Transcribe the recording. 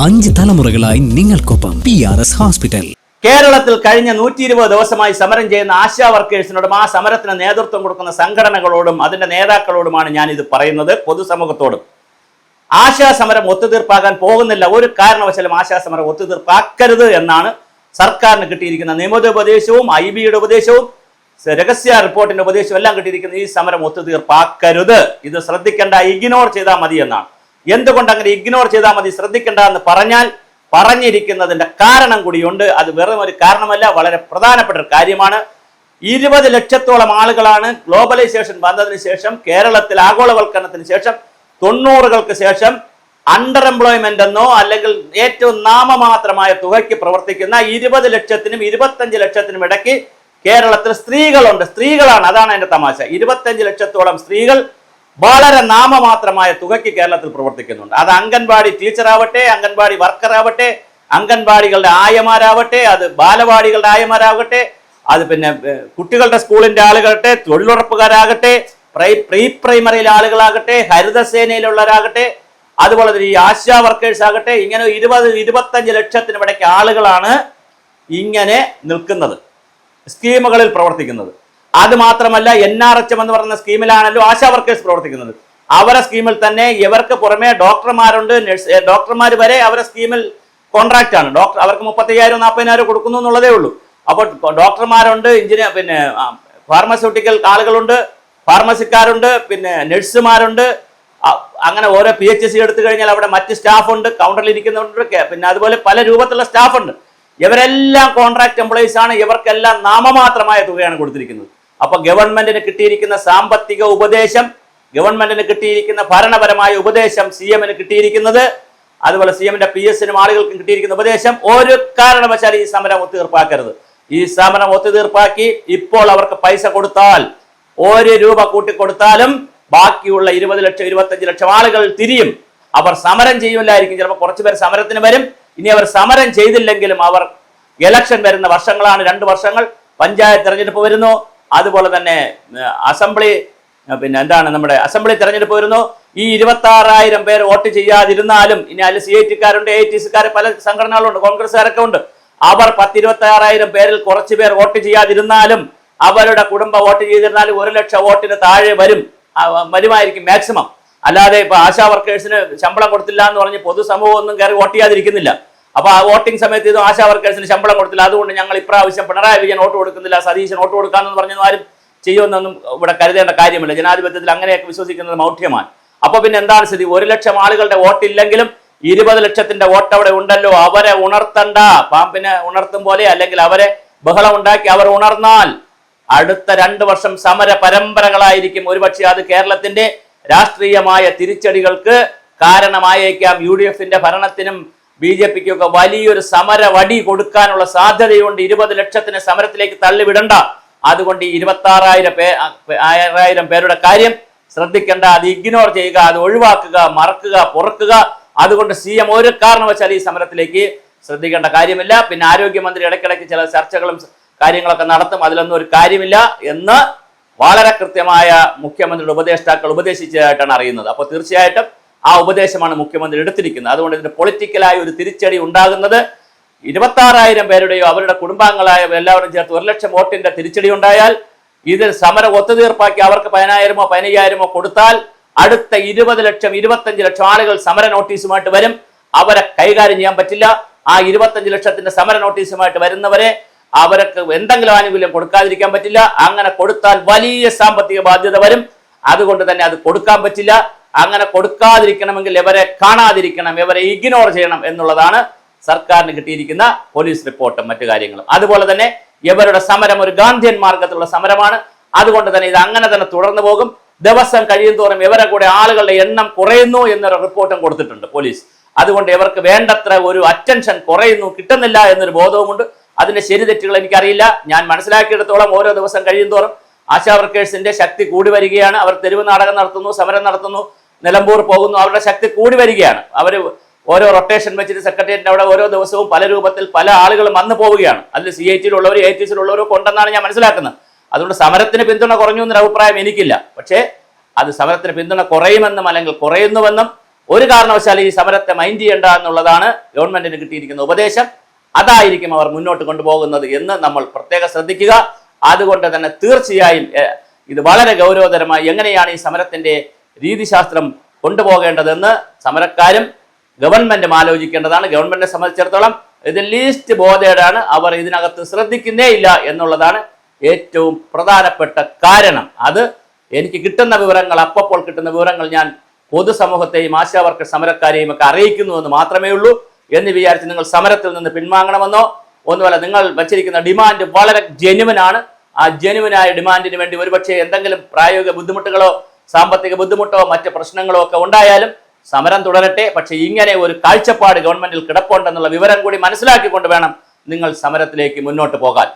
5 തലമുറകളായി നിങ്ങൾക്കൊപ്പം PRS hospital. കേരളത്തിൽ കഴിഞ്ഞ 120 ദിവസമായി സമരം ചെയ്യുന്ന ആശാ വർക്കേഴ്സിനോടും ആ സമരത്തിന് നേതൃത്വം കൊടുക്കുന്ന സംഘടനകളോടും അതിന്റെ നേതാക്കളോടുമാണ് ഞാൻ ഇത് പറയുന്നത്, പൊതുസമൂഹത്തോടും. ആശാ സമരം ഒത്തുതീർപ്പാകാൻ പോകുന്നില്ല. ഒരു കാരണവശാലും ആശാ സമരം ഒത്തുതീർപ്പാക്കരുത് എന്നാണ് സർക്കാരിന് കിട്ടിയിരിക്കുന്ന നിയമോപദേശവും IBയുടെ ഉപദേശവും രഹസ്യ റിപ്പോർട്ടിന്റെ ഉപദേശവും എല്ലാം കിട്ടിയിരിക്കുന്ന ഈ സമരം ഒത്തുതീർപ്പാക്കരുത്. ഇത് ശ്രദ്ധിക്കേണ്ട, ഇഗ്നോർ ചെയ്താൽ മതി എന്നാണ്. എന്തുകൊണ്ട് അങ്ങനെ ഇഗ്നോർ ചെയ്താൽ മതി, ശ്രദ്ധിക്കേണ്ട എന്ന് പറഞ്ഞാൽ പറഞ്ഞിരിക്കുന്നതിന്റെ കാരണം കൂടിയുണ്ട്. അത് വെറും ഒരു കാരണമല്ല, വളരെ പ്രധാനപ്പെട്ട ഒരു കാര്യമാണ്. 20 ലക്ഷത്തോളം ആളുകളാണ് ഗ്ലോബലൈസേഷൻ വന്നതിന് ശേഷം, കേരളത്തിൽ ആഗോളവൽക്കരണത്തിന് ശേഷം, 90കൾക്ക് ശേഷം അണ്ടർ എംപ്ലോയ്മെന്റ് എന്നോ അല്ലെങ്കിൽ ഏറ്റവും നാമമാത്രമായ തുകയ്ക്ക് പ്രവർത്തിക്കുന്ന 20 ലക്ഷത്തിനും 25 ലക്ഷത്തിനും ഇടയ്ക്ക് കേരളത്തിൽ സ്ത്രീകളുണ്ട്. സ്ത്രീകളാണ്, അതാണ് അതിന്റെ തമാശ. 25 ലക്ഷത്തോളം സ്ത്രീകൾ വളരെ നാമമാത്രമായ തുകയ്ക്ക് കേരളത്തിൽ പ്രവർത്തിക്കുന്നുണ്ട്. അത് അംഗൻവാടി ടീച്ചറാവട്ടെ, അംഗൻവാടി വർക്കറാവട്ടെ, അംഗൻവാടികളുടെ ആയമാരാവട്ടെ, അത് ബാലവാടികളുടെ ആയമാരാകട്ടെ, അത് പിന്നെ കുട്ടികളുടെ സ്കൂളിന്റെ ആളുകളാകട്ടെ, തൊഴിലുറപ്പുകാരാകട്ടെ, പ്രീ പ്രൈമറിയിലെ ആളുകളാകട്ടെ, ഹരിതസേനയിലുള്ളവരാകട്ടെ, അതുപോലെ തന്നെ ഈ ആശാ വർക്കേഴ്സ് ആകട്ടെ, ഇങ്ങനെ 20-25 ലക്ഷത്തിനും ഇടയ്ക്ക് ആളുകളാണ് ഇങ്ങനെ നിൽക്കുന്നത്, സ്കീമുകളിൽ പ്രവർത്തിക്കുന്നത്. അത് മാത്രമല്ല, NRHM എന്ന് പറയുന്ന സ്കീമിലാണല്ലോ ആശാ വർക്കേഴ്സ് പ്രവർത്തിക്കുന്നത്. അവരെ സ്കീമിൽ തന്നെ ഇവർക്ക് പുറമെ ഡോക്ടർമാരുണ്ട്, ഡോക്ടർമാർ വരെ അവരെ സ്കീമിൽ കോൺട്രാക്റ്റ് ആണ്. അവർക്ക് 35,000-40,000 കൊടുക്കുന്നു എന്നുള്ളതേ ഉള്ളൂ. അപ്പോൾ ഡോക്ടർമാരുണ്ട്, എഞ്ചിനീയർ, പിന്നെ ഫാർമസ്യൂട്ടിക്കൽ ആളുകളുണ്ട്, ഫാർമസിക്കാരുണ്ട്, പിന്നെ നഴ്സുമാരുണ്ട്. അങ്ങനെ ഓരോ PHC എടുത്തു കഴിഞ്ഞാൽ അവിടെ മറ്റ് സ്റ്റാഫ് ഉണ്ട്, കൗണ്ടറിൽ ഇരിക്കുന്നുണ്ട്, പിന്നെ അതുപോലെ പല രൂപത്തിലുള്ള സ്റ്റാഫ് ഉണ്ട്. ഇവരെല്ലാം കോൺട്രാക്ട് എംപ്ലോയീസ് ആണ്. ഇവർക്കെല്ലാം നാമമാത്രമായ തുകയാണ് കൊടുത്തിരിക്കുന്നത്. അപ്പൊ ഗവൺമെന്റിന് കിട്ടിയിരിക്കുന്ന സാമ്പത്തിക ഉപദേശം, ഗവൺമെന്റിന് കിട്ടിയിരിക്കുന്ന ഭരണപരമായ ഉപദേശം CMന് കിട്ടിയിരിക്കുന്നത്, അതുപോലെ CMന്റെ PS-നും ആളുകൾക്കും കിട്ടിയിരിക്കുന്ന ഉപദേശം, ഒരു കാരണവശാലും ഈ സമരം ഒത്തുതീർപ്പാക്കരുത്. ഈ സമരം ഒത്തുതീർപ്പാക്കി ഇപ്പോൾ അവർക്ക് പൈസ കൊടുത്താൽ, 1 രൂപ കൂട്ടിക്കൊടുത്താലും ബാക്കിയുള്ള 20 ലക്ഷം 25 ലക്ഷം ആളുകൾ തിരിയും. അവർ സമരം ചെയ്യില്ലായിരിക്കും. ചിലപ്പോൾ കുറച്ചുപേർ സമരത്തിന് വരും. ഇനി അവർ സമരം ചെയ്തില്ലെങ്കിലും അവർ ഇലക്ഷൻ വരുന്ന വർഷങ്ങളാണ്, 2 വർഷങ്ങൾ. പഞ്ചായത്ത് തെരഞ്ഞെടുപ്പ് വരുന്നു, അതുപോലെ തന്നെ അസംബ്ലി, പിന്നെ എന്താണ് നമ്മുടെ അസംബ്ലി തെരഞ്ഞെടുപ്പ് വരുന്നു. ഈ 26,000 പേർ വോട്ട് ചെയ്യാതിരുന്നാലും, ഇനി അതിൽ CIT-കാരുണ്ട്, AITC-കാർ, പല സംഘടനകളുണ്ട്, കോൺഗ്രസ്സുകാരൊക്കെ ഉണ്ട്. അവർ 10-26,000 പേരിൽ കുറച്ചു പേർ വോട്ട് ചെയ്യാതിരുന്നാലും, അവരുടെ കുടുംബം വോട്ട് ചെയ്തിരുന്നാലും 1 ലക്ഷം വോട്ടിന് താഴെ വരുമായിരിക്കും മാക്സിമം. അല്ലാതെ ഇപ്പൊ ആശാ വർക്കേഴ്സിന് ശമ്പളം കൊടുത്തില്ല എന്ന് പറഞ്ഞ് പൊതുസമൂഹം ഒന്നും കയറി വോട്ട് ചെയ്യാതിരിക്കുന്നില്ല. അപ്പൊ ആ വോട്ടിംഗ് സമയത്ത് ഇതും ആശാ വർക്കേഴ്സിന് ശമ്പളം കൊടുത്തില്ല, അതുകൊണ്ട് ഞങ്ങൾ ഇപ്രാവശ്യം പിണറായി വിജയൻ വോട്ട് കൊടുക്കുന്നില്ല, സതീശൻ വോട്ട് കൊടുക്കാമെന്ന് പറഞ്ഞൊന്നും ആരും ചെയ്യുമെന്നൊന്നും ഇവിടെ കരുതേണ്ട കാര്യമില്ല. ജനാധിപത്യത്തിൽ അങ്ങനെയൊക്കെ വിശ്വസിക്കുന്നത് മൗഢ്യമാണ്. അപ്പൊ പിന്നെ എന്താണ് സ്ഥിതി? 1 ലക്ഷം ആളുകളുടെ വോട്ടില്ലെങ്കിലും 20 ലക്ഷത്തിന്റെ വോട്ട് അവിടെ ഉണ്ടല്ലോ, അവരെ ഉണർത്തണ്ട. പാമ്പിനെ ഉണർത്തും പോലെ, അല്ലെങ്കിൽ അവരെ ബഹളം ഉണ്ടാക്കി അവർ ഉണർന്നാൽ അടുത്ത 2 വർഷം സമര പരമ്പരകളായിരിക്കും. ഒരുപക്ഷെ അത് കേരളത്തിന്റെ രാഷ്ട്രീയമായ തിരിച്ചടികൾക്ക് കാരണമായേക്കാം. UDF-ന്റെ ഭരണത്തിനും BJP-ക്കും ഒക്കെ വലിയൊരു സമര വടി കൊടുക്കാനുള്ള സാധ്യതയുണ്ട്. 20 ലക്ഷത്തിന് സമരത്തിലേക്ക് തള്ളിവിടണ്ട. അതുകൊണ്ട് 26,000 പേരുടെ കാര്യം ശ്രദ്ധിക്കേണ്ട, അത് ഇഗ്നോർ ചെയ്യുക, അത് ഒഴിവാക്കുക, മറക്കുക, പൊറുക്കുക. അതുകൊണ്ട് CM ഒരു കാരണവശാൽ ഈ സമരത്തിലേക്ക് ശ്രദ്ധിക്കേണ്ട കാര്യമില്ല. പിന്നെ ആരോഗ്യമന്ത്രി ഇടയ്ക്കിടയ്ക്ക് ചില ചർച്ചകളും കാര്യങ്ങളൊക്കെ നടത്തും, അതിലൊന്നും ഒരു കാര്യമില്ല എന്ന് വളരെ കൃത്യമായ മുഖ്യമന്ത്രിയുടെ ഉപദേഷ്ടാക്കൾ ഉപദേശിച്ചതായിട്ടാണ് അറിയുന്നത്. അപ്പോൾ തീർച്ചയായിട്ടും ആ ഉപദേശമാണ് മുഖ്യമന്ത്രി എടുത്തിരിക്കുന്നത്. അതുകൊണ്ട് ഇതിന്റെ പൊളിറ്റിക്കലായ ഒരു തിരിച്ചടി ഉണ്ടാകുന്നത് 26,000 പേരുടെയോ അവരുടെ കുടുംബാംഗങ്ങളായ എല്ലാവരും ചേർത്ത് 1 ലക്ഷം വോട്ടിന്റെ തിരിച്ചടി ഉണ്ടായാൽ, ഇത് സമരം ഒത്തുതീർപ്പാക്കി അവർക്ക് 10,000-ഓ 15,000-ഓ കൊടുത്താൽ അടുത്ത 20 ലക്ഷം 25 ലക്ഷം ആളുകൾ സമര നോട്ടീസുമായിട്ട് വരും. അവരെ കൈകാര്യം ചെയ്യാൻ പറ്റില്ല. ആ 25 ലക്ഷത്തിന്റെ സമര നോട്ടീസുമായിട്ട് വരുന്നവരെ അവർക്ക് എന്തെങ്കിലും ആനുകൂല്യം കൊടുക്കാതിരിക്കാൻ പറ്റില്ല. അങ്ങനെ കൊടുത്താൽ വലിയ സാമ്പത്തിക ബാധ്യത വരും. അതുകൊണ്ട് തന്നെ അത് കൊടുക്കാൻ പറ്റില്ല. അങ്ങനെ കൊടുക്കാതിരിക്കണമെങ്കിൽ ഇവരെ കാണാതിരിക്കണം, ഇവരെ ഇഗ്നോർ ചെയ്യണം എന്നുള്ളതാണ് സർക്കാരിന് കിട്ടിയിരിക്കുന്ന പോലീസ് റിപ്പോർട്ടും മറ്റു കാര്യങ്ങളും. അതുപോലെ തന്നെ ഇവരുടെ സമരം ഒരു ഗാന്ധിയൻ മാർഗത്തിലുള്ള സമരമാണ്. അതുകൊണ്ട് തന്നെ ഇത് അങ്ങനെ തന്നെ തുടർന്നു പോകും. ദിവസം കഴിയും തോറും ഇവരെ കൂടെ ആളുകളുടെ എണ്ണം കുറയുന്നു എന്നൊരു റിപ്പോർട്ടും കൊടുത്തിട്ടുണ്ട് പോലീസ്. അതുകൊണ്ട് ഇവർക്ക് വേണ്ടത്ര ഒരു അറ്റൻഷൻ കുറയുന്നു, കിട്ടുന്നില്ല എന്നൊരു ബോധവുമുണ്ട്. അതിന്റെ ശരി തെറ്റുകൾ എനിക്കറിയില്ല. ഞാൻ മനസ്സിലാക്കിയെടുത്തോളം ഓരോ ദിവസം കഴിയും തോറും ആശാ വർക്കേഴ്സിന്റെ ശക്തി കൂടി വരികയാണ്. അവർ തെരുവ് നാടകം നടത്തുന്നു, സമരം നടത്തുന്നു, നിലമ്പൂർ പോകുന്നു, അവരുടെ ശക്തി കൂടി വരികയാണ്. അവർ ഓരോ റൊട്ടേഷൻ വെച്ചിട്ട് സെക്രട്ടേറിയറ്റിന്റെ അവിടെ ഓരോ ദിവസവും പല രൂപത്തിൽ പല ആളുകളും വന്നു പോവുകയാണ്. അതിൽ CIT-യിലുള്ളവരും AITC-യിലുള്ളവരും ഉണ്ടെന്നാണ് ഞാൻ മനസ്സിലാക്കുന്നത്. അതുകൊണ്ട് സമരത്തിന് പിന്തുണ കുറഞ്ഞു എന്നൊരു അഭിപ്രായം എനിക്കില്ല. പക്ഷേ അത് സമരത്തിന് പിന്തുണ കുറയുമെന്നും അല്ലെങ്കിൽ കുറയുന്നുവെന്നും ഒരു കാരണവശാലും ഈ സമരത്തെ മൈൻഡ് ചെയ്യേണ്ട എന്നുള്ളതാണ് ഗവൺമെന്റിന് കിട്ടിയിരിക്കുന്ന ഉപദേശം. അതായിരിക്കും അവർ മുന്നോട്ട് കൊണ്ടുപോകുന്നത് എന്ന് നമ്മൾ പ്രത്യേകം ശ്രദ്ധിക്കുക. അതുകൊണ്ട് തന്നെ തീർച്ചയായും ഇത് വളരെ ഗൗരവതരമായി എങ്ങനെയാണ് ഈ സമരത്തിന്റെ രീതിശാസ്ത്രം കൊണ്ടുപോകേണ്ടതെന്ന് സമരക്കാരും ഗവൺമെന്റും ആലോചിക്കേണ്ടതാണ്. ഗവൺമെന്റിനെ സംബന്ധിച്ചിടത്തോളം ഇത് ലീസ്റ്റ് ബോധേഡാണ്. അവർ ഇതിനകത്ത് ശ്രദ്ധിക്കുന്നേ ഇല്ല എന്നുള്ളതാണ് ഏറ്റവും പ്രധാനപ്പെട്ട കാരണം. അത് എനിക്ക് കിട്ടുന്ന വിവരങ്ങൾ, അപ്പോൾ കിട്ടുന്ന വിവരങ്ങൾ ഞാൻ പൊതുസമൂഹത്തെയും ആശാവർക്കർ സമരക്കാരെയും ഒക്കെ അറിയിക്കുന്നു എന്ന് മാത്രമേ ഉള്ളൂ. എന്ന് വിചാരിച്ച് നിങ്ങൾ സമരത്തിൽ നിന്ന് പിൻവാങ്ങണമെന്നോ ഒന്നുമല്ല. നിങ്ങൾ വച്ചിരിക്കുന്ന ഡിമാൻഡ് വളരെ ജെന്യുവനാണ്. ആ ജെന്യുവനായ ഡിമാൻഡിന് വേണ്ടി ഒരുപക്ഷെ എന്തെങ്കിലും പ്രായോഗിക ബുദ്ധിമുട്ടുകളോ സാമ്പത്തിക ബുദ്ധിമുട്ടോ മറ്റ് പ്രശ്നങ്ങളോ ഒക്കെ ഉണ്ടായാലും സമരം തുടരട്ടെ. പക്ഷെ ഇങ്ങനെ ഒരു കാഴ്ചപ്പാട് ഗവൺമെന്റിൽ കിടപ്പുണ്ടെന്നുള്ള വിവരം കൂടി മനസ്സിലാക്കിക്കൊണ്ട് വേണം നിങ്ങൾ സമരത്തിലേക്ക് മുന്നോട്ട് പോകാൻ.